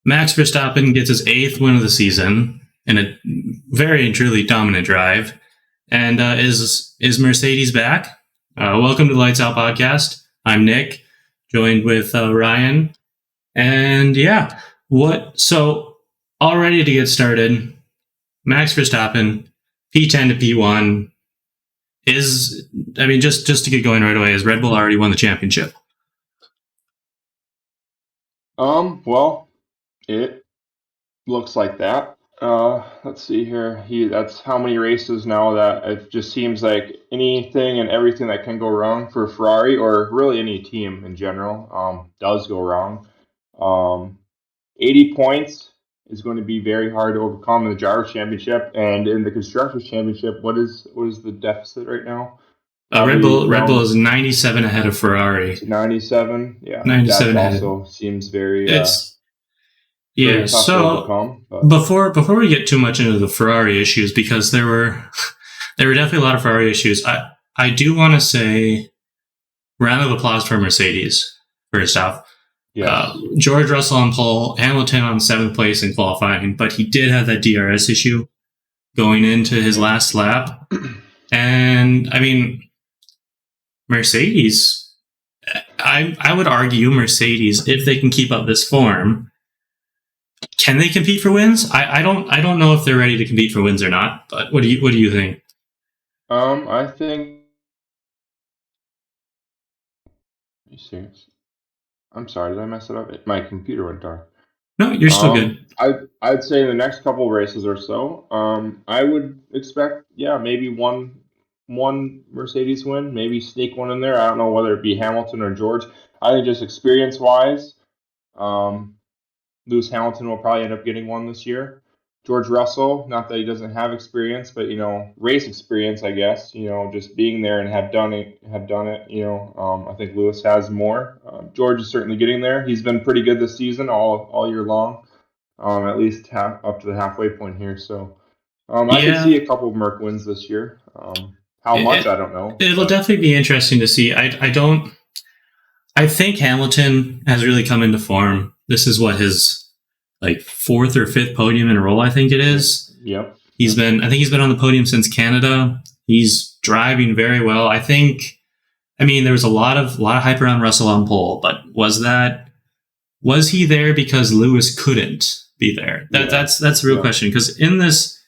Max Verstappen gets his 8th win of the season in a very and truly dominant drive. And is Mercedes back? Welcome to the Lights Out Podcast. I'm Nick, joined with Ryan. And yeah, so already to get started, Max Verstappen, P10 to P1, just to get going right away, has Red Bull already won the championship? Well, it looks like that. Let's see here. That's how many races now that it just seems like anything and everything that can go wrong for Ferrari or really any team in general does go wrong. 80 points is going to be very hard to overcome in the Drivers' Championship, and in the Constructors' Championship, what is the deficit right now? Red Bull is 97 ahead of Ferrari. 97, yeah. 97 that ahead. Also seems very very tough to overcome, before we get too much into the Ferrari issues, because there were definitely a lot of Ferrari issues. I do want to say round of applause for Mercedes first off. Yeah. George Russell on pole, Hamilton on 7th place in qualifying, but he did have that DRS issue going into his last lap. And I mean, Mercedes, I would argue Mercedes, if they can keep up this form, can they compete for wins? I don't know if they're ready to compete for wins or not. But what do you think? I think. Are you serious? I'm sorry, did I mess it up? My computer went dark. No, you're still good. I'd say in the next couple of races or so, I would expect, maybe one Mercedes win, maybe sneak one in there. I don't know whether it be Hamilton or George. I think just experience-wise, Lewis Hamilton will probably end up getting one this year. George Russell, not that he doesn't have experience, but race experience, I guess. Just being there and have done it. I think Lewis has more. George is certainly getting there. He's been pretty good this season, all year long, at least up to the halfway point here. So, I could see a couple of Merc wins this year. How much I don't know. It'll definitely be interesting to see. I think Hamilton has really come into form. This is what his 4th or 5th podium in a row, I think it is. Yep. He's been on the podium since Canada. He's driving very well. I think, there was a lot of hype around Russell on pole, but was he there because Lewis couldn't be there? That's the real question. Because in this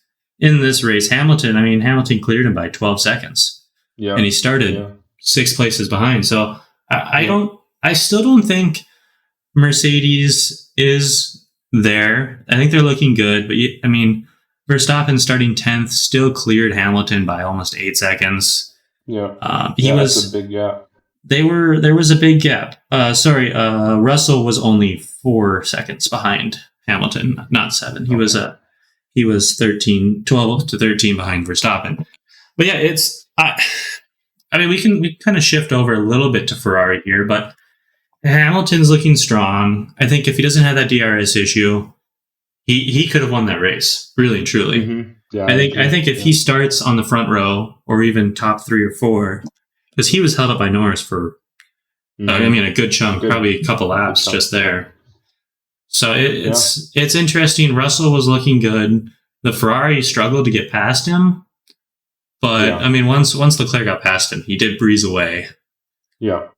race, Hamilton cleared him by 12 seconds. Yeah. And he started 6 places behind. So I still don't think Mercedes is there. I think they're looking good, but Verstappen starting 10th still cleared Hamilton by almost 8 seconds. Yeah. That's a big gap. There was a big gap. Russell was only 4 seconds behind Hamilton, not 7. He was 12 to 13 behind Verstappen. But yeah, we can kind of shift over a little bit to Ferrari here, but Hamilton's looking strong. I think if he doesn't have that DRS issue, he could have won that race, really and truly. Mm-hmm. Yeah, I think if he starts on the front row or even top 3 or 4, because he was held up by Norris for, a good chunk, probably a couple laps just there. So it's interesting. Russell was looking good. The Ferrari struggled to get past him, but once Leclerc got past him, he did breeze away. Yeah.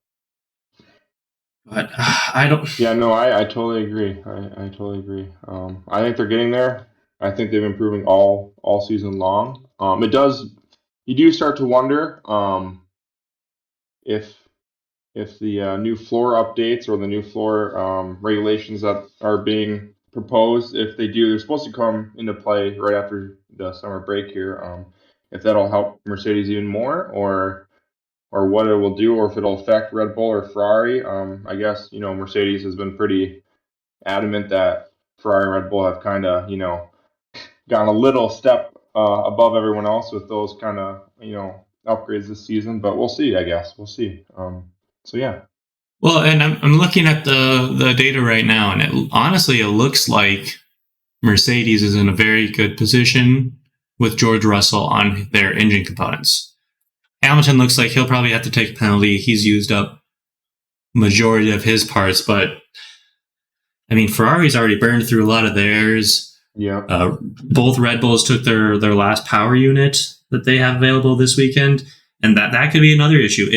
But I don't. Yeah, no, I totally agree. I totally agree. I think they're getting there. I think they've been improving all season long. You do start to wonder if the new floor updates or the new floor regulations that are being proposed, if they're supposed to come into play right after the summer break here. If that'll help Mercedes even more, or what it will do, or if it'll affect Red Bull or Ferrari. I guess, Mercedes has been pretty adamant that Ferrari and Red Bull have kind of, gone a little step above everyone else with those kind of, upgrades this season. But we'll see, I guess. We'll see. So, yeah. Well, and I'm looking at the data right now, and it looks like Mercedes is in a very good position with George Russell on their engine components. Hamilton looks like he'll probably have to take a penalty. He's used up majority of his parts, but I mean, Ferrari's already burned through a lot of theirs. Yeah. Both Red Bulls took their last power unit that they have available this weekend, and that could be another issue.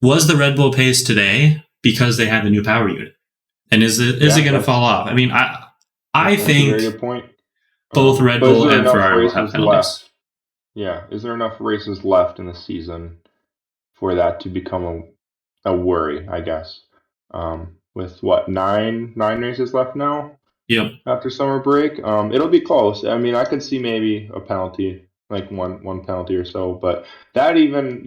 Was the Red Bull pace today because they had the new power unit, and is it going to fall off? I mean, I think that's a very good point. Both Red Bull and Ferrari will have penalties. Left? Yeah, is there enough races left in the season for that to become a worry? I guess. With what nine races left now? Yep. After summer break, it'll be close. I mean, I could see maybe a penalty, like one penalty or so, but that even,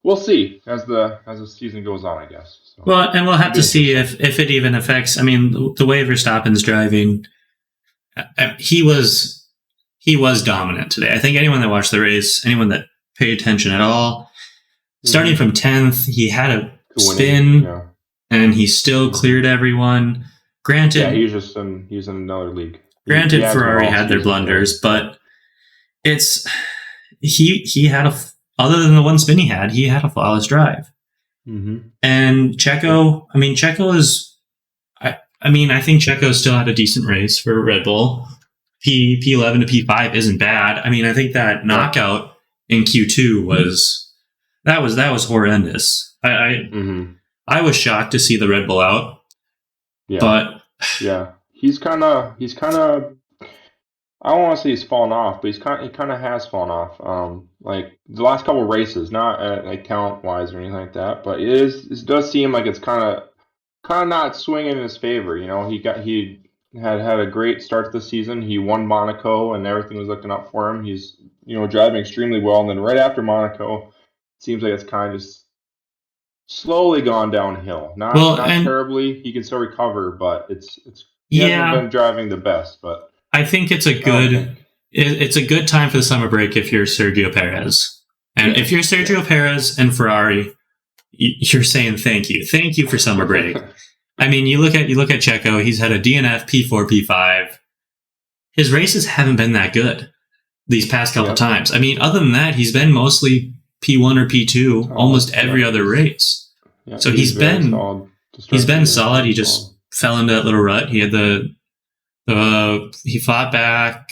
we'll see as the season goes on, I guess. So, well, and we'll have to see if it even affects. I mean, the way Verstappen's driving, he was dominant today. I think anyone that watched the race, anyone that paid attention at all, starting from 10th, he had a spin, and he still cleared everyone. Granted, he's in another league. Granted, Ferrari had their blunders, but he had other than the one spin he had a flawless drive. Mm-hmm. And Checo, I think Checo still had a decent race for Red Bull. P11 to P5 isn't bad. I mean, I think that knockout in Q2 was horrendous. I was shocked to see the Red Bull out. Yeah. But he's kind of I don't want to say he's fallen off, but he kind of has fallen off. Like the last couple of races, not like talent wise or anything like that, but it does seem like it's kind of not swinging in his favor. You know, he had a great start to the season. He won Monaco, and everything was looking up for him. He's driving extremely well, and then right after Monaco, it seems like it's kind of just slowly gone downhill. Not terribly. He can still recover, but he hasn't been driving the best. But I think it's a good time for the summer break if you're Sergio Perez, and if you're Sergio Perez and Ferrari, you're saying thank you for summer break. I mean, you look at Checo. He's had a DNF P4 P5. His races haven't been that good these past couple times. I mean, other than that, he's been mostly P1 or P2 almost every other race. Yeah, so he's been solid. He just fell into that little rut. He had he fought back.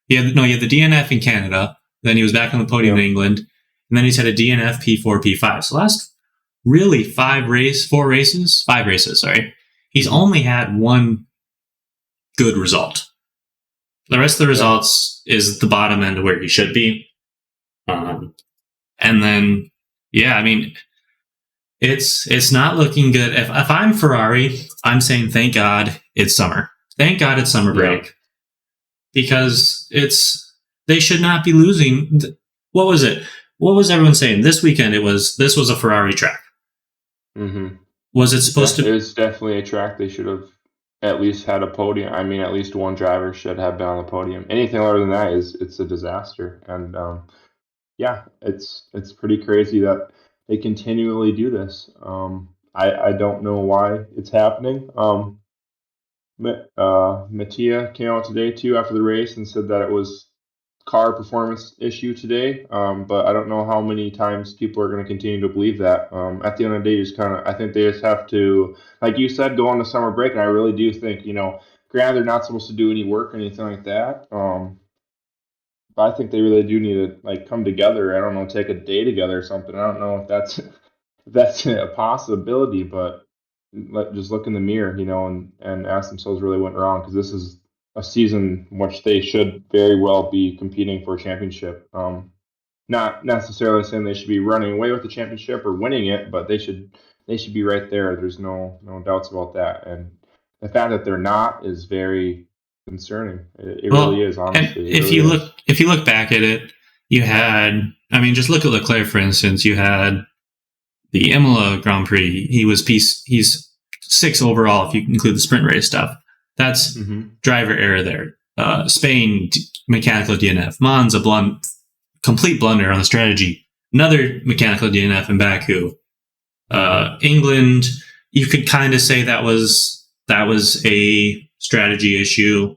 He had the DNF in Canada. Then he was back on the podium in England, and then he's had a DNF P4 P5. So last really 5 races. Sorry, he's only had one good result. The rest of the results is the bottom end of where he should be. And then, I mean, it's not looking good. If I'm Ferrari, I'm saying thank God it's summer. Thank God it's summer break, because they should not be losing. What was it? What was everyone saying this weekend? This was a Ferrari track. Mm-hmm. Was it supposed to? It was definitely a track they should have at least had a podium. I mean, at least one driver should have been on the podium. Anything other than that it's a disaster. And it's pretty crazy that they continually do this. I don't know why it's happening. Mattia came out today too after the race and said that it was car performance issue today. But I don't know how many times people are going to continue to believe that. At the end of the day, I think they just have to, like you said, go on the summer break. And I really do think, granted they're not supposed to do any work or anything like that. But I think they really do need to come together. I don't know, take a day together or something. I don't know if that's a possibility, but just look in the mirror, and ask themselves really what went wrong, because this is a season in which they should very well be competing for a championship. Not necessarily saying they should be running away with the championship or winning it, but they should be right there. There's no doubts about that. And the fact that they're not is very concerning. It really is, honestly. If you look back at it, you had, just look at Leclerc, for instance. You had the Imola Grand Prix. He's 6 overall if you include the sprint race stuff. That's driver error there. Spain, mechanical DNF. Monza, complete blunder on the strategy. Another mechanical DNF in Baku. England, you could kind of say that was a strategy issue.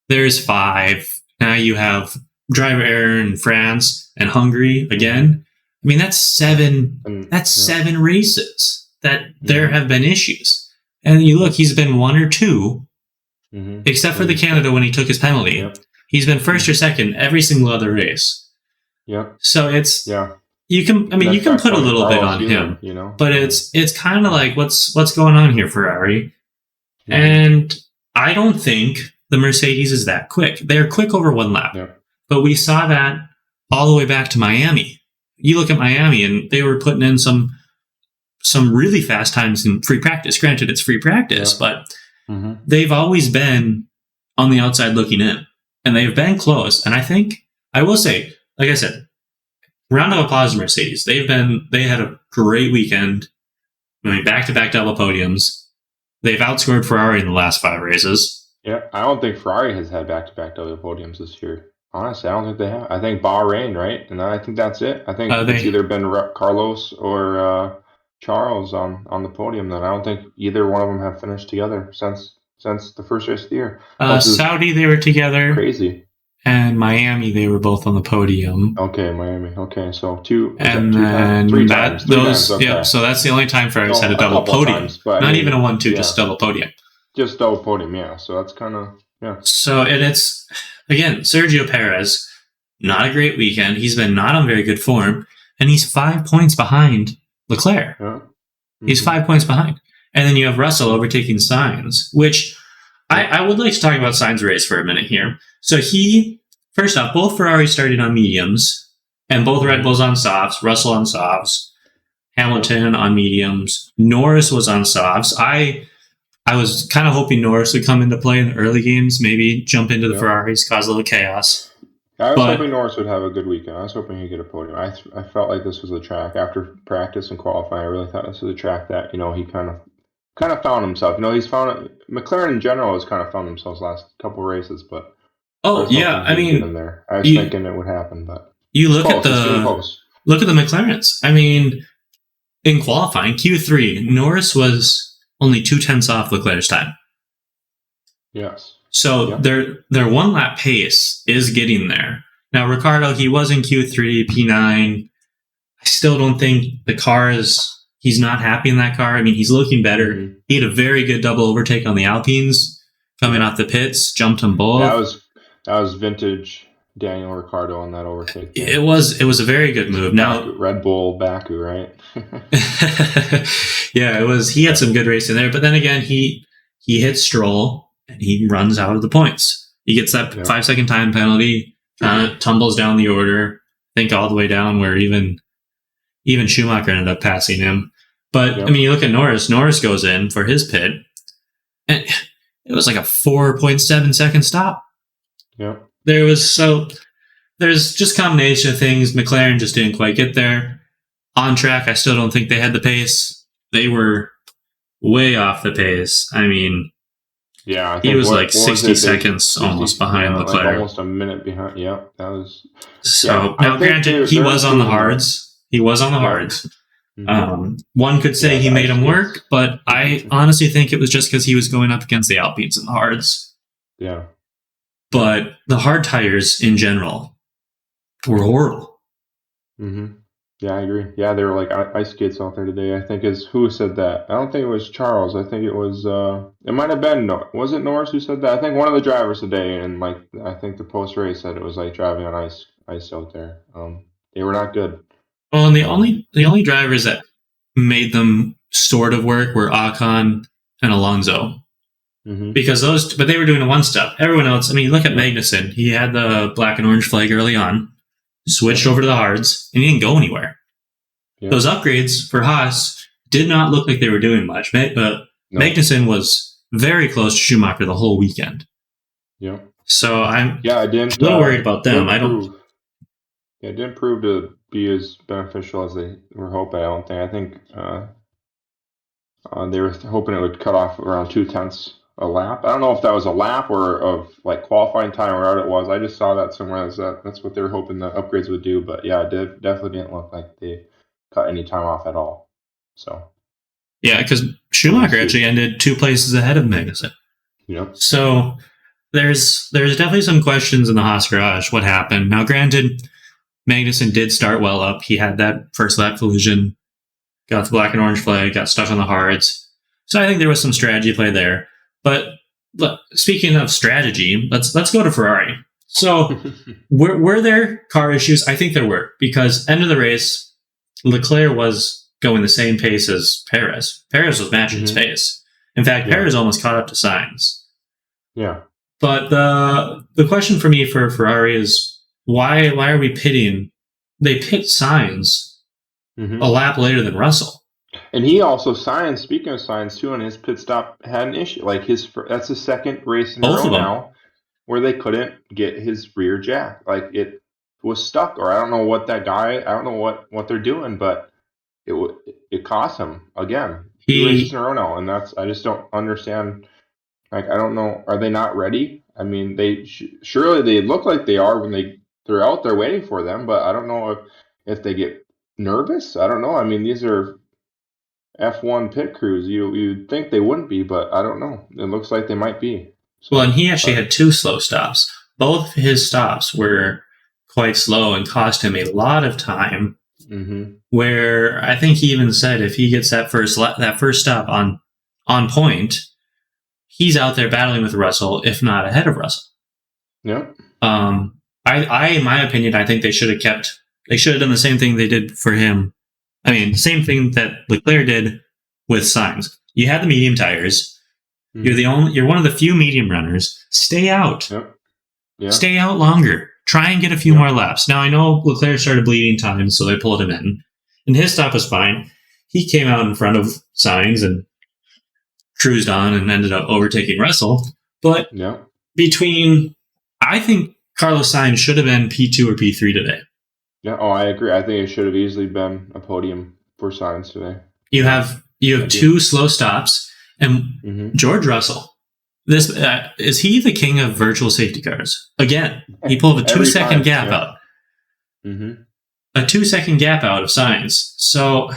There's 5. Now you have driver error in France and Hungary again. That's 7. That's 7 races that there have been issues. And you look, he's been 1 or 2, Mm-hmm. except for the Canada when he took his penalty. Yep. He's been first or second every single other race. Yep. So it's Yeah. you can put a little bit on him, you know, but it's kind of like what's going on here, Ferrari. Mm-hmm. And I don't think the Mercedes is that quick. They're quick over 1 lap. Yep. But we saw that all the way back to Miami. You look at Miami, and they were putting in some really fast times in free practice. Granted, it's free practice, but they've always been on the outside looking in. And they've been close. And I think, I will say, like I said, round of applause to Mercedes. They had a great weekend. I mean, back-to-back double podiums. They've outscored Ferrari in the last 5 races. Yeah, I don't think Ferrari has had back-to-back double podiums this year. Honestly, I don't think they have. I think Bahrain, right? And I think that's it. I think it's either been Carlos or Charles on the podium. Then I don't think either one of them have finished together since the first race of the year. Saudi, they were together. Crazy. And Miami, they were both on the podium. Okay, Miami. Okay, so 2 and then 3 times. 3 times. Okay. Yeah. So that's the only time Ferrari's had a double podium, times, but not even a 1-2, just double podium. Just double podium, yeah. So that's kind of So and it's again Sergio Perez, not a great weekend. He's been not on very good form, and he's 5 points behind Leclerc. Yeah. He's 5 points behind, and then you have Russell overtaking Sainz, which I would like to talk about Sainz' race for a minute here. So first off, both Ferraris started on mediums, and both Red Bulls on softs, Russell on softs, Hamilton on mediums, Norris was on softs. I was kind of hoping Norris would come into play in the early games, maybe jump into the Ferraris, cause a little chaos. I was hoping Norris would have a good weekend. I was hoping he'd get a podium. I felt like this was a track after practice and qualifying. I really thought this was a track that he kind of found himself. He's found McLaren in general has kind of found themselves last couple races, but I was thinking it would happen, but you look at the McLarens. I mean, in qualifying Q3, Norris was only 2/10 off Leclerc's time. Yes. So their 1 lap pace is getting there. Now Ricciardo, he was in Q3, P9. I still don't think the car he's not happy in that car. I mean, he's looking better. Mm-hmm. He had a very good double overtake on the Alpines coming off the pits, jumped them both. That was vintage Daniel Ricciardo on that overtake. It was a very good move. Now Red Bull Baku, right? Yeah, it was. He had some good racing there, but then again, he hits Stroll and he runs out of the points. He gets that 5-second time penalty, tumbles down the order. I think all the way down where even Schumacher ended up passing him. But I mean, you look at Norris. Norris goes in for his pit, and it was like a 4.7 second stop. Yeah. There's just combination of things. McLaren just didn't quite get there. On track, I still don't think they had the pace. They were way off the pace. I mean, yeah, I think he was like 60 seconds almost behind Leclerc. Like almost a minute behind. Yeah, that was. So now, granted, he was on the hards. He was on the hards. Mm-hmm. One could say he made him work, but I honestly think it was just because he was going up against the Alpines in the hards. Yeah. But the hard tires in general were horrible. Mm-hmm. Yeah, I agree. Yeah, they were like ice skates out there today. I think who said that? I don't think it was Charles. I think it was. It might have been. Was it Norris who said that? I think one of the drivers today, and like I think the post race said it was like driving on ice out there. They were not good. Well, and the only drivers that made them sort of work were Ocon and Alonso. Mm-hmm. Because but they were doing the one stuff. Everyone else, I mean, look at Magnussen. He had the black and orange flag early on, switched over to the hards, and he didn't go anywhere. Yeah. Those upgrades for Haas did not look like they were doing much. Magnussen was very close to Schumacher the whole weekend. Yeah. So I'm a little worried about them. It didn't prove to be as beneficial as they were hoping. I don't think. I think they were hoping it would cut off around 2/10 a lap. I don't know if that was a lap or of like qualifying time or whatever it was. I just saw that somewhere. That's what they were hoping the upgrades would do. But yeah, it definitely didn't look like they cut any time off at all. So yeah, because Schumacher actually ended 2 places ahead of Magnussen. Yep. So there's definitely some questions in the Haas garage. What happened? Now, granted, Magnussen did start well up. He had that first lap collision, got the black and orange flag, got stuck on the hards. So I think there was some strategy play there. But speaking of strategy, let's go to Ferrari. So were there car issues? I think there were, because end of the race, Leclerc was going the same pace as Perez. Perez was matching his pace. In fact, Perez almost caught up to Sainz. Yeah. But the question for me for Ferrari is why are we pitting? They pit Sainz a lap later than Russell. And he also signed. Speaking of Sainz too, and his pit stop had an issue. Like that's the second race in a row now where they couldn't get his rear jack. Like it was stuck, or I don't know what that guy. I don't know what they're doing, but it cost him again. 2 races in a row now, and I just don't understand. Like I don't know, are they not ready? I mean, they surely they look like they are when they're out there waiting for them, but I don't know if they get nervous. I don't know. I mean, these are F1 pit crews. You'd think they wouldn't be, but I don't know. It looks like they might be. So, well, and he actually had 2 slow stops. Both his stops were quite slow and cost him a lot of time. Where I think he even said if he gets that first stop on point, he's out there battling with Russell, if not ahead of Russell. Yeah. In my opinion, I think they should have done the same thing they did for him. I mean, the same thing that Leclerc did with Sainz. You had the medium tires. You're one of the few medium runners. Stay out. Yep. Yeah. Stay out longer. Try and get a few more laps. Now, I know Leclerc started bleeding time, so they pulled him in. And his stop was fine. He came out in front of Sainz and cruised on and ended up overtaking Russell. But I think Carlos Sainz should have been P2 or P3 today. Yeah, I agree. I think it should have easily been a podium for Sainz today. You have 2 slow stops, and George Russell. This is he the king of virtual safety cars? Again, he pulled a 2-second gap out. A 2-second gap out of Sainz. So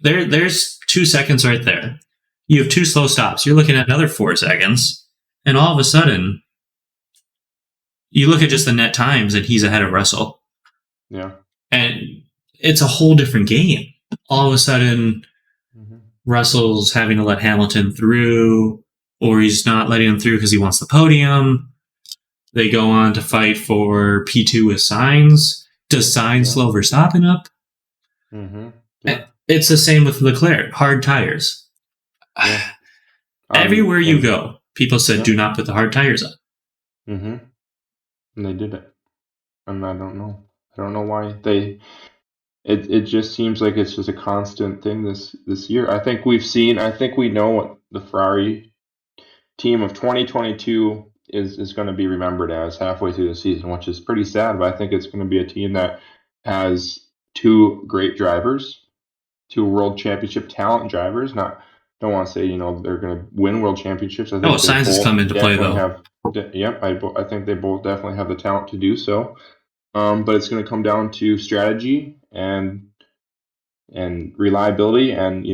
there's 2 seconds right there. You have 2 slow stops. You're looking at another 4 seconds, and all of a sudden, you look at just the net times, and he's ahead of Russell. Yeah, and it's a whole different game. All of a sudden, Russell's having to let Hamilton through, or he's not letting him through because he wants the podium. They go on to fight for P2 with Sainz. Does Sainz slow Verstappen up? It's the same with Leclerc. Hard tires. Everywhere you go, people said, do not put the hard tires on. And they did it. And I don't know. I don't know why it just seems like it's just a constant thing this year. I think we know what the Ferrari team of 2022 is going to be remembered as halfway through the season, which is pretty sad, but I think it's going to be a team that has 2 great drivers, 2 world championship talent drivers. Don't want to say, they're going to win world championships. I think Sainz has come into play though. I think they both definitely have the talent to do so. But it's going to come down to strategy and reliability and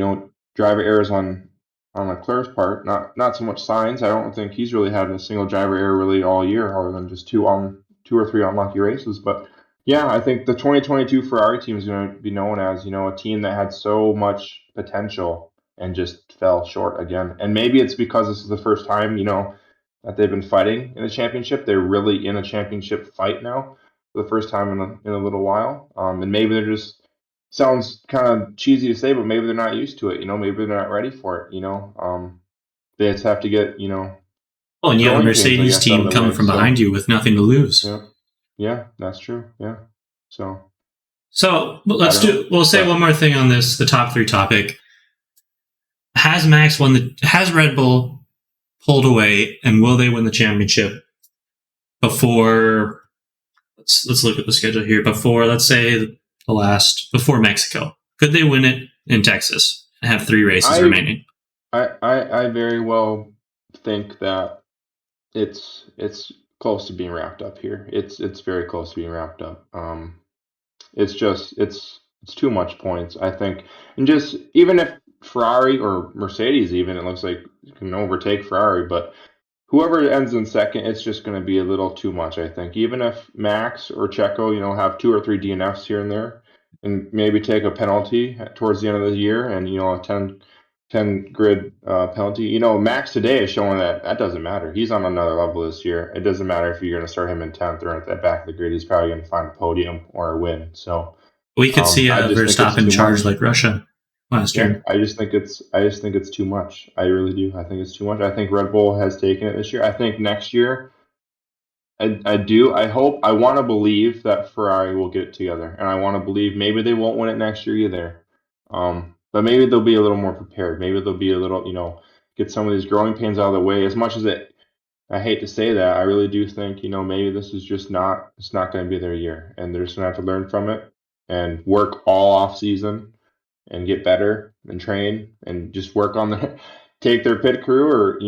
driver errors on Leclerc's part. Not so much Sainz. I don't think he's really had a single driver error really all year, other than just 2 or 3 unlucky races. But yeah, I think the 2022 Ferrari team is going to be known as a team that had so much potential and just fell short again. And maybe it's because this is the first time that they've been fighting in a championship. They're really in a championship fight now. For the first time in a little while, and maybe they're just sounds kind of cheesy to say, but maybe they're not used to it. Maybe they're not ready for it. They just have to get Oh, and you have a Mercedes team coming from behind you with nothing to lose. Yeah, that's true. Yeah, so we'll say one more thing on this, the top 3 topic. Has Red Bull pulled away, and will they win the championship before? Let's look at the schedule here. Before, let's say, before Mexico. Could they win it in Texas and have 3 races remaining? I very well think that it's close to being wrapped up here. It's very close to being wrapped up. It's too much points, I think. And just even if Ferrari or Mercedes it looks like you can overtake Ferrari, but whoever ends in second, it's just going to be a little too much, I think. Even if Max or Checo, have 2 or 3 DNFs here and there, and maybe take a penalty towards the end of the year, and attend 10 grid penalty. Max today is showing that doesn't matter. He's on another level this year. It doesn't matter if you're going to start him in 10th or at the back of the grid. He's probably going to find a podium or a win. So We could see I a just think it's Verstappen too charge much. like Russia last Yeah, year. I just think it's too much. I really do. I think it's too much. I think Red Bull has taken it this year. I think next year, I do. I hope. I want to believe that Ferrari will get it together, and I want to believe maybe they won't win it next year either. But maybe they'll be a little more prepared. Maybe they'll be a little, get some of these growing pains out of the way. As much as I hate to say that, I really do think, maybe this is just not. It's not going to be their year, and they're just going to have to learn from it and work all off season and get better and train and just work on take their pit crew or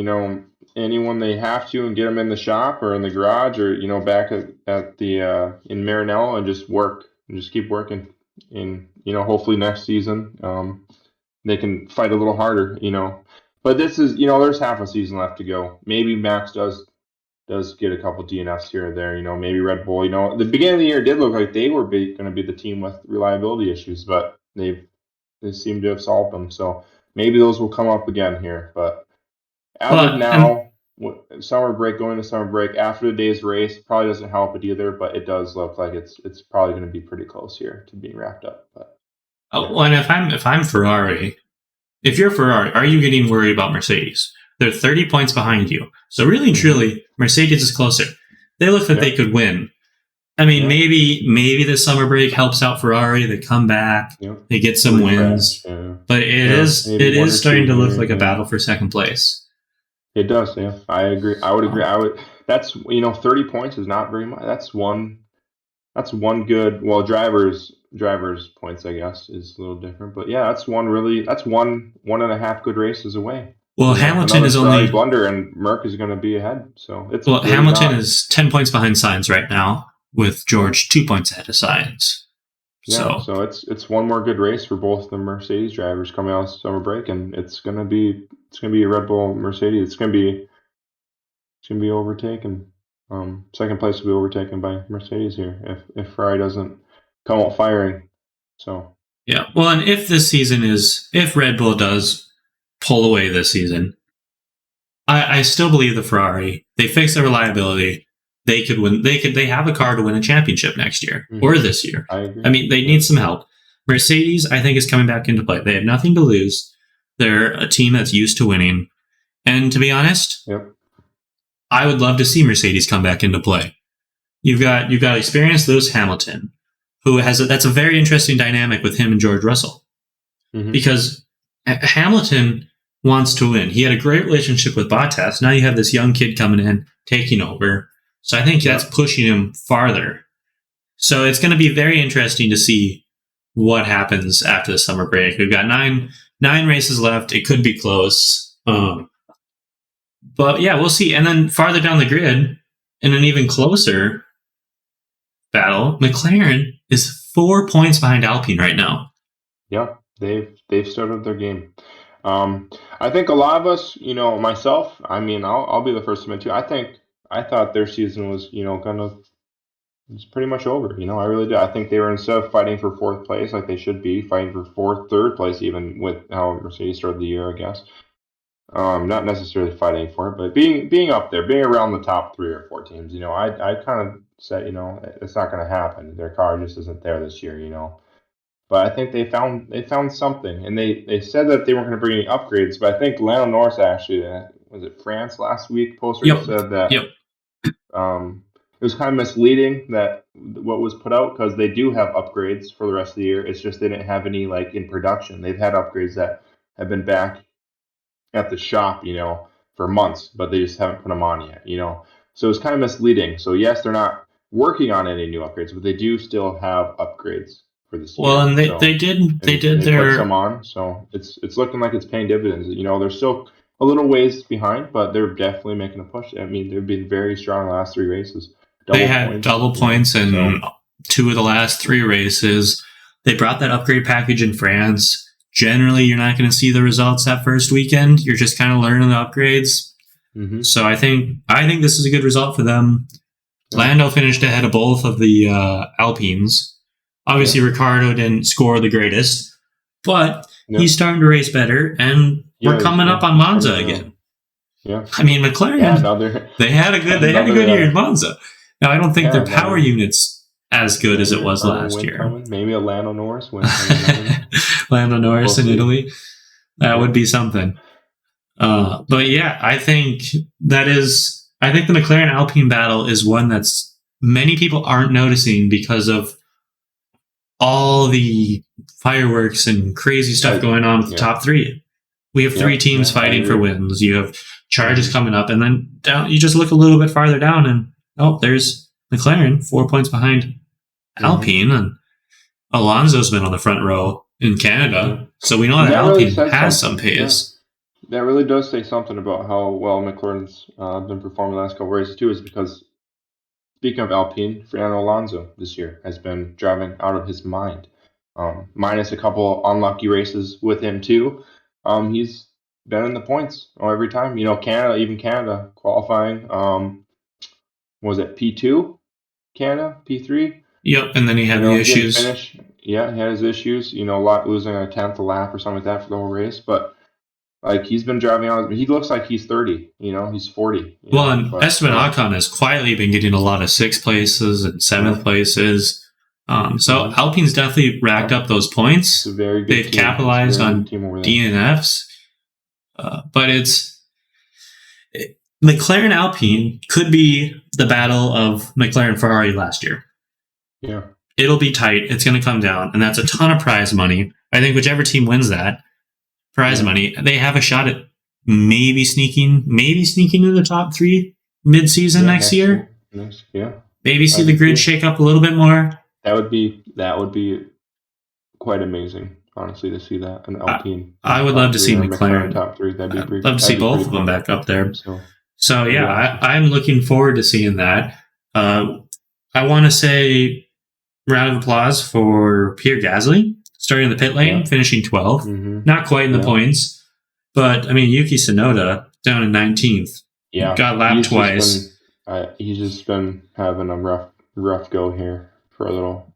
anyone they have to and get them in the shop or in the garage or back at the in Maranello and just work and just keep working and hopefully next season they can fight a little harder, but this is there's half a season left to go. Maybe Max does get a couple DNFs here or there, maybe Red Bull, the beginning of the year did look like they were going to be the team with reliability issues, but they seem to have solved them. So maybe those will come up again here. But as of And now, summer break, going to summer break after the day's race probably doesn't help it either. But it does look like it's probably going to be pretty close here to being wrapped up. But yeah, and if I'm Ferrari, if you're Ferrari, are you getting worried about Mercedes? They're 30 points behind you. So really and truly, Mercedes is closer. They look like they could win. I mean, maybe the summer break helps out Ferrari. They come back, they get some wins, but it is starting to look like a battle for second place. It does, yeah. I agree. I would agree. That's 30 points is not very much. That's one good. Well, drivers points, I guess, is a little different. But yeah, that's one one and a half good races away. Well, Hamilton is only blunder, and Merck is going to be ahead. So it's Hamilton is 10 points behind Sainz right now, with George 2 points ahead of Sainz. Yeah, so it's one more good race for both the Mercedes drivers coming out of summer break, and it's gonna be a Red Bull Mercedes. It's gonna be overtaken. Second place will be overtaken by Mercedes here if Ferrari doesn't come out firing. So yeah, well, and if Red Bull does pull away this season, I still believe the Ferrari. They fix their reliability. They could win. They have a car to win a championship next year or this year. I agree. I mean, they need some help. Mercedes, I think, is coming back into play. They have nothing to lose. They're a team that's used to winning. And to be honest, I would love to see Mercedes come back into play. You've got experienced Lewis Hamilton, who that's a very interesting dynamic with him and George Russell, because Hamilton wants to win. He had a great relationship with Bottas. Now you have this young kid coming in, taking over. So I think that's pushing him farther. So it's going to be very interesting to see what happens after the summer break. We've got nine races left. It could be close. But yeah, we'll see. And then farther down the grid, in an even closer battle, McLaren is 4 points behind Alpine right now. Yeah, they've started their game. I think a lot of us, myself, I mean, I'll be the first to admit too. I thought their season was, it's pretty much over. I really did. I think they were, instead of fighting for fourth place like they should be, fighting for third place, even with how Mercedes started the year, I guess. Not necessarily fighting for it, but being up there, being around the top 3 or 4 teams. I kind of said, it's not going to happen. Their car just isn't there this year. But I think they found something, and they said that they weren't going to bring any upgrades. But I think Lando Norris actually, was it France last week, said that it was kind of misleading that what was put out, because they do have upgrades for the rest of the year. It's just they didn't have any in production. They've had upgrades that have been back at the shop, for months, but they just haven't put them on yet, So it's kind of misleading. So yes, they're not working on any new upgrades, but they do still have upgrades for this year. Well, and they put some on, so it's looking like it's paying dividends. They're still a little ways behind, but they're definitely making a push. I mean, they've been very strong the last 3 races. They had double points in 2 of the last 3 races. They brought that upgrade package in France. Generally, you're not going to see the results that first weekend. You're just kind of learning the upgrades. So I think this is a good result for them. Lando finished ahead of both of the Alpines. Obviously, Ricciardo didn't score the greatest, but he's starting to race better. And we're coming up on Monza again. Yeah. I mean, McLaren, they had a good year in Monza. Now, I don't think their power unit's as good as it was last year. Coming. Maybe a Lando Norris win. Lando Norris in Italy. That would be something. But yeah, I think the McLaren Alpine battle is one that's many people aren't noticing because of all the fireworks and crazy stuff going on with the top three. We have three teams fighting for wins. You have charges coming up, and then down. You just look a little bit farther down, and there's McLaren 4 points behind Alpine, and Alonso's been on the front row in Canada, so we know that Alpine really has some pace. Yeah. That really does say something about how well McLaren's been performing the last couple races too. Is because speaking of Alpine, Fernando Alonso this year has been driving out of his mind. Minus a couple unlucky races with him too. He's been in the points every time. Canada qualifying. Was it P2? Canada P3. Yep, and then he had the issues. He had his issues. Losing a 10th a lap or something like that for the whole race, but. He's been driving out. He looks like he's 30. He's 40. And Esteban Ocon has quietly been getting a lot of 6th places and 7th places. So Alpine's definitely racked up those points. It's a very good They've team. capitalized on DNFs. But McLaren Alpine could be the battle of McLaren Ferrari last year. Yeah. It'll be tight. It's going to come down. And that's a ton of prize money. I think whichever team wins that, prize money, they have a shot at maybe sneaking in the top 3 mid-season next year. Maybe see the grid shake up a little bit more. That would be quite amazing, honestly, to see that an Alpine. I would love to see McLaren top 3. That'd be pretty. Love to see both of them back up there. So I'm looking forward to seeing that. I want to say round of applause for Pierre Gasly. Starting in the pit lane, finishing 12th. Not quite in the points, but I mean, Yuki Tsunoda down in 19th. Yeah. Got lapped twice. He's just been having a rough go here for a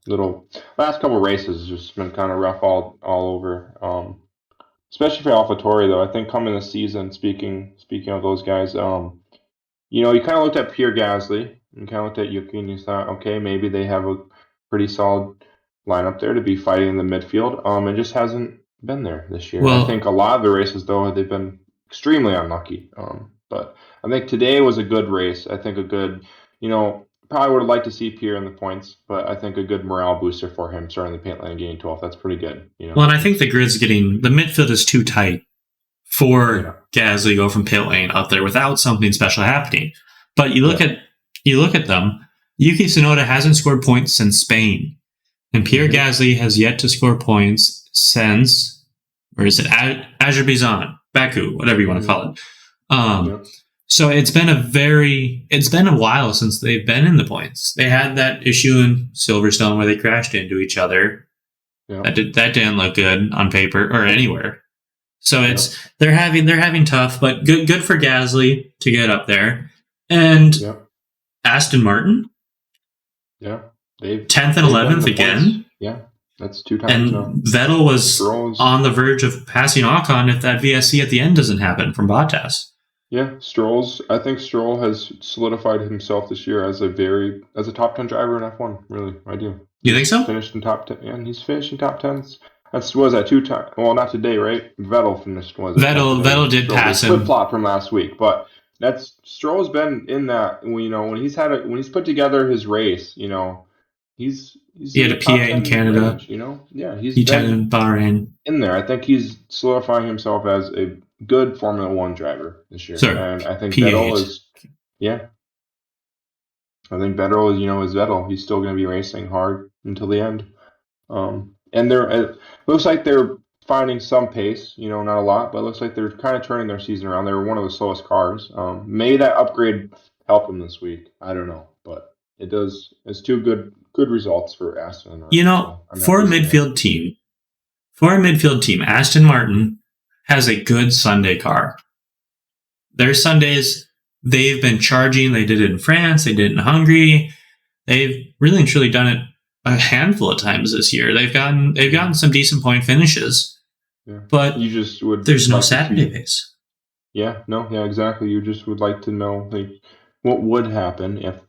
little last couple of races. Just been kind of rough all over. Especially for AlphaTauri though. I think coming this season, speaking of those guys, you kind of looked at Pierre Gasly and kind of looked at Yuki and you thought, okay, maybe they have a pretty solid lineup there to be fighting in the midfield. It just hasn't been there this year. I think a lot of the races, though, they've been extremely unlucky. But I think today was a good race. I think a good, probably would have liked to see Pierre in the points, but I think a good morale booster for him starting the pit lane and getting 12th. That's pretty good. Well, and I think the midfield is too tight for Gasly to go from pit lane up there without something special happening. But you look at them. Yuki Tsunoda hasn't scored points since Spain. And Pierre Gasly has yet to score points since, or is it Azerbaijan, Baku, whatever you want to call it. So it's been a while since they've been in the points. They had that issue in Silverstone where they crashed into each other. That didn't look good on paper or anywhere. So they're having tough, but good for Gasly to get up there. And Aston Martin. Yeah. 10th and 11th again. Points. Yeah, that's 2 times. And now. Vettel was on the verge of passing Ocon if that VSC at the end doesn't happen from Bottas. Yeah, I think Stroll has solidified himself this year as a top 10 driver in F1. Really, I do. You think so? Finished in top 10, and he's finishing top 10s. Was that 2 times? Well, not today, right? Vettel finished. Vettel did pass him. Flip flop from last week, but Stroll's been in that. When he's put together his race, he had a P8 in Canada. Range, he's P10 in Bahrain. In there, I think he's solidifying himself as a good Formula One driver this year. Sure. And I think P8. Vettel is. Yeah. I think Vettel is Vettel. He's still going to be racing hard until the end. And it looks like they're finding some pace. Not a lot, but it looks like they're kind of turning their season around. They were one of the slowest cars. May that upgrade help them this week? I don't know, but. It does. It's 2 good results for Aston Martin. For a midfield team, Aston Martin has a good Sunday car. Their Sundays, they've been charging. They did it in France. They did it in Hungary. They've really and truly done it a handful of times this year. They've gotten some decent point finishes. Yeah. but You just would there's no like to Saturday see. pace. Yeah. No. Yeah. Exactly. You just would like to know like what would happen if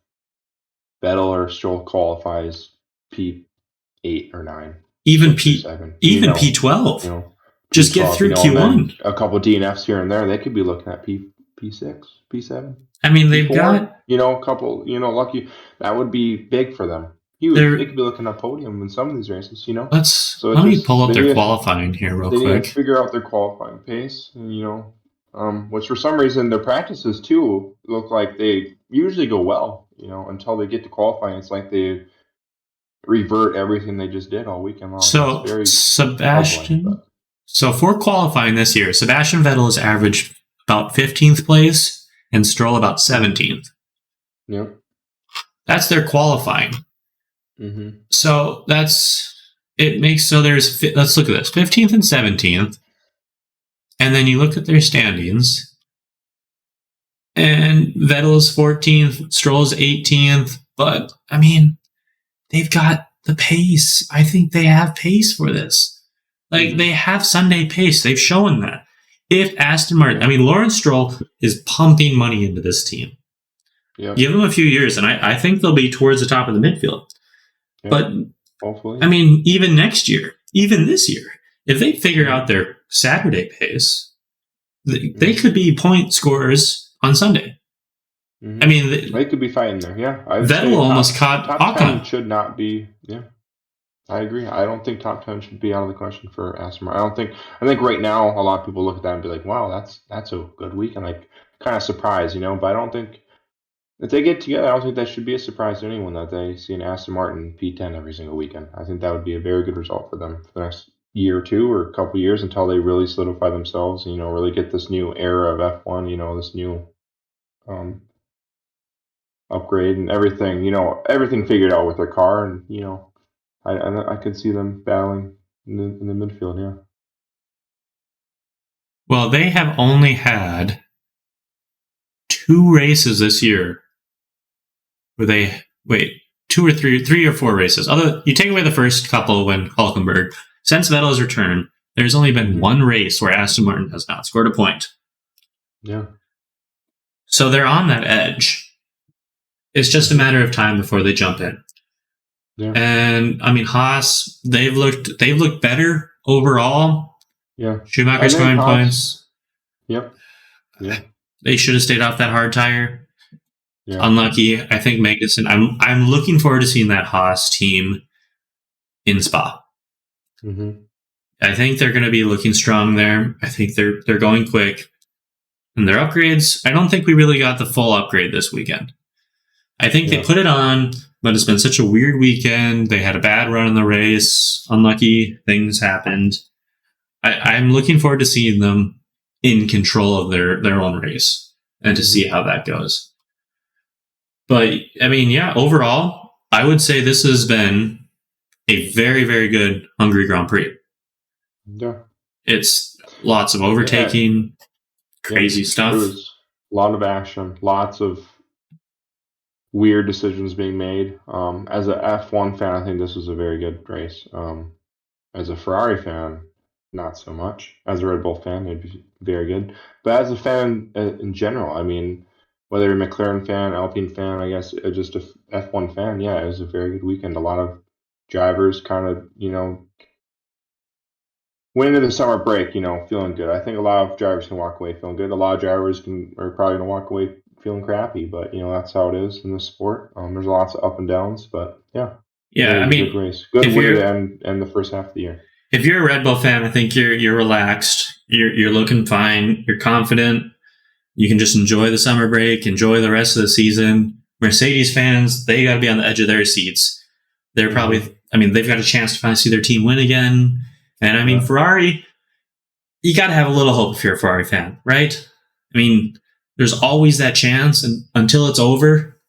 Vettel or Stroll qualifies P8 or 9, Even 6 or P 7. even You P12. know, Just get P12. through And then Q1. a couple DNFs here and there. They could be looking at P6, P7, I mean, they've P4. got A couple. Lucky. That would be big for them. Huge. They their could be looking at podium in some of these races. let's So it's let me just pull up their qualifying here real they need to quick. figure out their qualifying pace, and which for some reason their practices too look like they usually go well. Until they get to qualifying, it's like they revert everything they just did all weekend long. It's So very puzzling, Sebastian, but so for qualifying this year, Sebastian Vettel has averaged about 15th place and Stroll about yeah, 17th. yeah, That's their qualifying. mm-hmm. So there's let's look at this 15th and 17th, and then you look at their standings, and Vettel's 14th, Stroll's 18th. But I mean, they've got the pace. I think they have pace for this. Like Mm-hmm. they have Sunday pace. They've shown that. If Aston Martin, Yeah. I mean, Lawrence Stroll is pumping money into this team. Yeah, Give them a few years, and I think they'll be towards the top of the midfield. yeah, But hopefully. I mean, even next year, even this year, if they figure out Mm-hmm. their Saturday pace, they Mm-hmm. could be point scorers on Sunday. Mm-hmm. I mean, They could be fighting there. Yeah, I'd Vettel say almost caught top 10 Ocon. should not be. Yeah, I agree. I don't think top 10 should be out of the question for Aston Martin. I think right now a lot of people look at that and be like, "Wow, that's a good week," and like kind of surprised. But I don't think if they get together, I don't think that should be a surprise to anyone that they see an Aston Martin P10 every single weekend. I think that would be a very good result for them for the next year or two or a couple years until they really solidify themselves. Really get this new era of F1. This new um, upgrade and everything. Everything figured out with their car, and I could see them battling in the midfield. Yeah. Well, they have only had 2 races this year where they wait 3 or 4 races. Other you take away the first couple when Hulkenberg. Since Vettel's return, there's only been Mm-hmm. 1 race where Aston Martin has not scored a point. Yeah. So they're on that edge. It's just a matter of time before they jump in. Yeah. And I mean Haas, they've looked better overall. Yeah. Schumacher's scoring points. Yep. Yeah. They should have stayed off that hard tire. Yeah. Unlucky. I think Magnussen. I'm looking forward to seeing that Haas team in Spa. Mm-hmm. I think they're going to be looking strong there. I think they're going quick. And their upgrades, I don't think we really got the full upgrade this weekend. I think they put it on, but it's been such a weird weekend. They had a bad run in the race. Unlucky things happened. I'm looking forward to seeing them in control of their own race and to see how that goes. But, I mean, yeah, overall, I would say this has been a very, very good Hungary Grand Prix. Yeah. It's lots of overtaking, crazy stuff. There was a lot of action, lots of weird decisions being made. As a F1 fan, I think this was a very good race. As a Ferrari fan, not so much. As a Red Bull fan, it'd be very good. But as a fan in general, I mean, whether you're a McLaren fan, Alpine fan, I guess just a F1 fan, yeah, it was a very good weekend. A lot of drivers kind of, went into the summer break, feeling good. I think a lot of drivers can walk away feeling good. A lot of drivers are probably going to walk away feeling crappy, but that's how it is in this sport. There's lots of up and downs, but yeah, Yeah, it I was a good mean, race, good way to end the first half of the year. If you're a Red Bull fan, I think you're relaxed. You're looking fine. You're confident. You can just enjoy the summer break, enjoy the rest of the season. Mercedes fans, they got to be on the edge of their seats. They're probably, I mean, they've got a chance to finally see their team win again. And I mean, Ferrari, you got to have a little hope if you're a Ferrari fan, right? I mean, there's always that chance, and until it's over,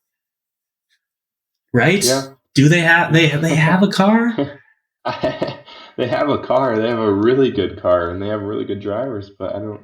right? Yeah. Do they have they have a car? They have a car. They have a really good car, and they have really good drivers. But I don't.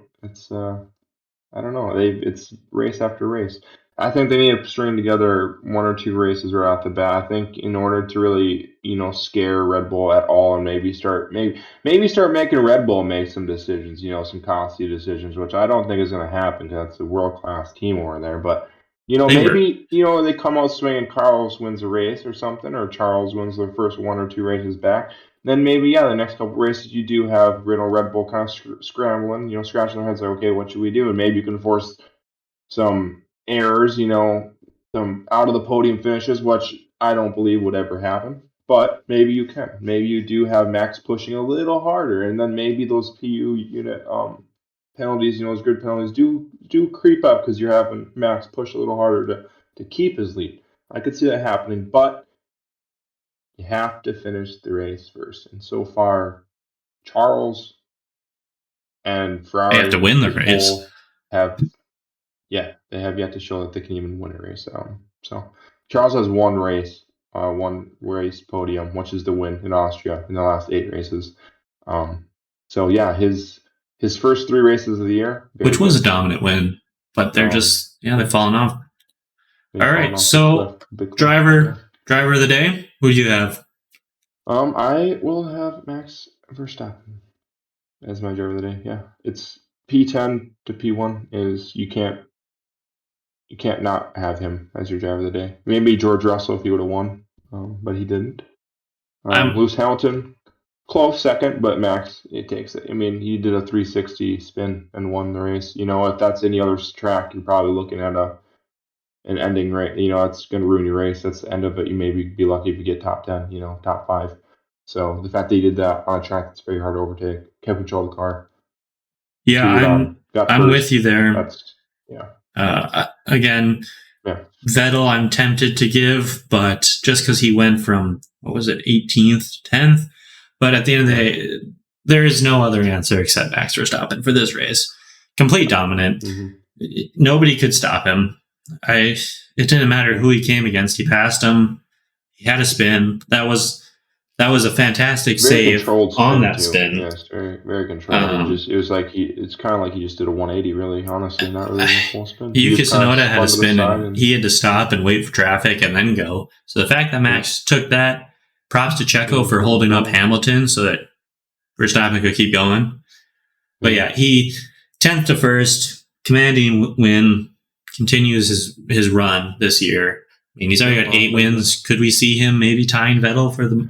I don't know. It's race after race. I think they need to string together one or two races right off the bat. I think in order to really, scare Red Bull at all, and maybe start making Red Bull make some decisions, some costly decisions, which I don't think is going to happen because that's a world class team over there. But They were. maybe they come out swinging. Carlos wins a race or something, or Charles wins the first one or two races back. Then maybe the next couple races you do have Red Bull kind of scrambling, scratching their heads like, okay, what should we do? And maybe you can force some errors, some out of the podium finishes, which I don't believe would ever happen. But maybe you can. Maybe you do have Max pushing a little harder, and then maybe those PU unit penalties, those grid penalties do creep up because you're having Max push a little harder to keep his lead. I could see that happening, but you have to finish the race first. And so far, Charles and They have Ferrari to win the as a race. whole have they have yet to show that they can even win a race. So Charles has one race podium, which is the win in Austria in the last 8 races. So yeah, his first 3 races of the year, very Which was good. a dominant win, but they're just they've fallen off. They've All fallen right, off the so big cliff. driver of the day, who do you have? I will have Max Verstappen as my driver of the day. Yeah, it's P10 to P1 is you can't not have him as your driver of the day. Maybe George Russell if he would have won, but he didn't. I'm Lewis Hamilton, close second, but Max, it takes it. I mean, he did a 360 spin and won the race. If that's any other track, you're probably looking at an ending rate. It's going to ruin your race. That's the end of it. You maybe be lucky if you get top 10, top 5. So the fact that he did that on a track that's very hard to overtake, kept control of the car. yeah, Got I'm first. with you there. That's Again, yeah. Vettel, I'm tempted to give, but just because he went from what was it, 18th to 10th. But at the end of the day, there is no other answer except Max Verstappen for this race. Complete dominant. Nobody could stop him. It didn't matter who he came against. He passed him. He had a spin. That was a fantastic Very save on that too. spin. Yes, very very controlled. It was like it's kind of like he just did a 180. Really, honestly, not really a full spin. Yuki Tsunoda had a spun to the spin, side and he had to stop and wait for traffic and then go. So the fact that Max took that, props to Checo for holding up Hamilton so that Verstappen could keep going. But yeah, he 10th to 1st, commanding win, continues his run this year. I mean, he's already got 8 wins. Could we see him maybe tying Vettel for the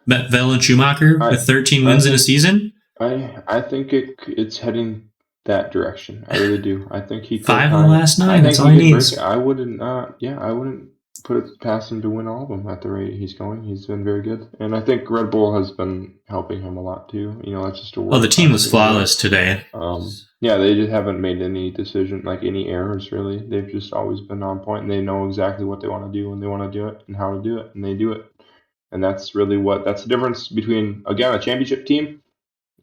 Vettel and Schumacher with 13 wins in a season? I think it's heading that direction. I really do. I think he could 5 of the last 9. That's all he needs. I wouldn't. I wouldn't put it past him to win all of them at the rate he's going. He's been very good, and I think Red Bull has been helping him a lot too. That's just a word. Well, the team was flawless today. Yeah, they just haven't made any decision, like any errors really. They've just always been on point, and they know exactly what they want to do when they want to do it and how to do it, and they do it. And that's really that's the difference between, again, a championship team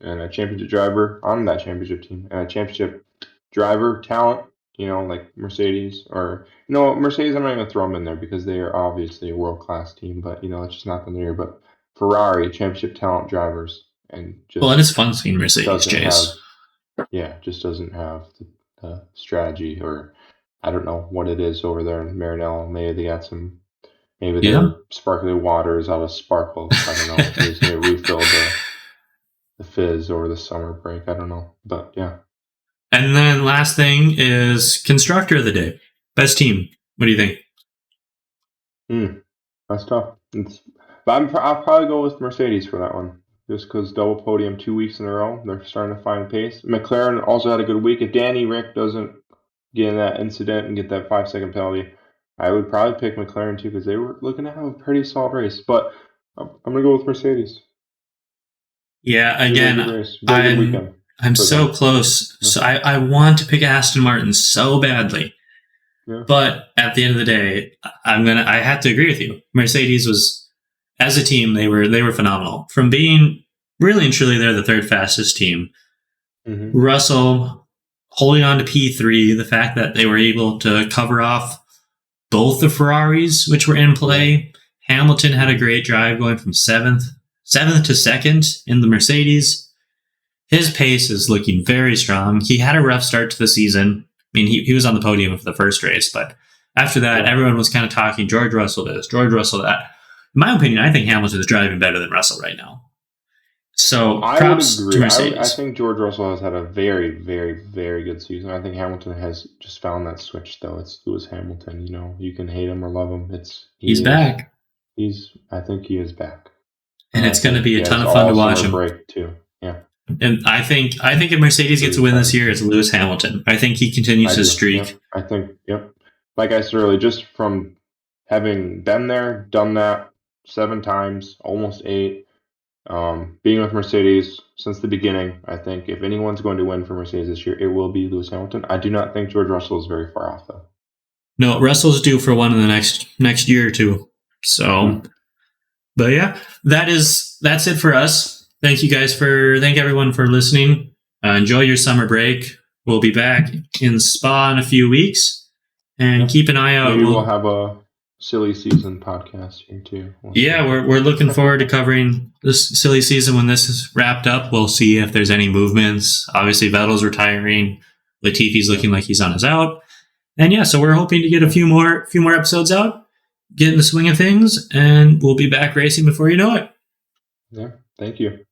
and a championship driver on that championship team, and a championship driver talent, like Mercedes, or Mercedes. I'm not going to throw them in there because they are obviously a world class team, but it's just not in there. But Ferrari, championship talent drivers, and just it is fun seeing Mercedes chase. Just doesn't have the strategy, or I don't know what it is over there in Maranello. Maybe they got some. Maybe their sparkling water is out of sparkle. I don't know. They just need to refill the fizz over the summer break. I don't know. But yeah. And then last thing is constructor of the day. Best team. What do you think? That's tough. But I'll probably go with Mercedes for that one. Just because double podium 2 weeks in a row. They're starting to find pace. McLaren also had a good week. If Danny Rick doesn't get in that incident and get that 5-second penalty, I would probably pick McLaren too because they were looking to have a pretty solid race. But I'm going to go with Mercedes. Yeah, again, I'm so close. So I want to pick Aston Martin so badly. Yeah. But at the end of the day, I have to agree with you. Mercedes was, as a team, they were phenomenal. From being really and truly, they're the 3rd fastest team. Mm-hmm. Russell holding on to P3, the fact that they were able to cover off both the Ferraris, which were in play. Hamilton had a great drive going from 7th to 2nd in the Mercedes. His pace is looking very strong. He had a rough start to the season. I mean, he was on the podium for the first race, but After that, everyone was kind of talking George Russell this, George Russell that. In my opinion, I think Hamilton is driving better than Russell right now. So I would props agree. to Mercedes. I think George Russell has had a very, very, very good season. I think Hamilton has just found that switch, though. It's Lewis Hamilton. You know, you can hate him or love him. He's back. I think he is back, and it's going to be a ton of fun to watch him. Break too. Yeah. And I think if Mercedes gets a win this year, it's Lewis Hamilton. I think he continues his streak. Yep. I think, like I said earlier, just from having been there, done that 7 times, almost 8. Being with Mercedes since the beginning, I think if anyone's going to win for Mercedes this year, it will be Lewis Hamilton. I do not think George Russell is very far off, though. No, Russell's due for one in the next year or two. So, but yeah, that's it for us. Thank everyone for listening. Enjoy your summer break. We'll be back in Spa in a few weeks, and keep an eye out. Maybe we'll have a silly season podcast here too. We're looking forward to covering this silly season when this is wrapped up. We'll see if there's any movements. Obviously, Vettel's retiring. Latifi's looking like he's on his out. And so we're hoping to get a few more episodes out, get in the swing of things, and we'll be back racing before you know it. Yeah, thank you.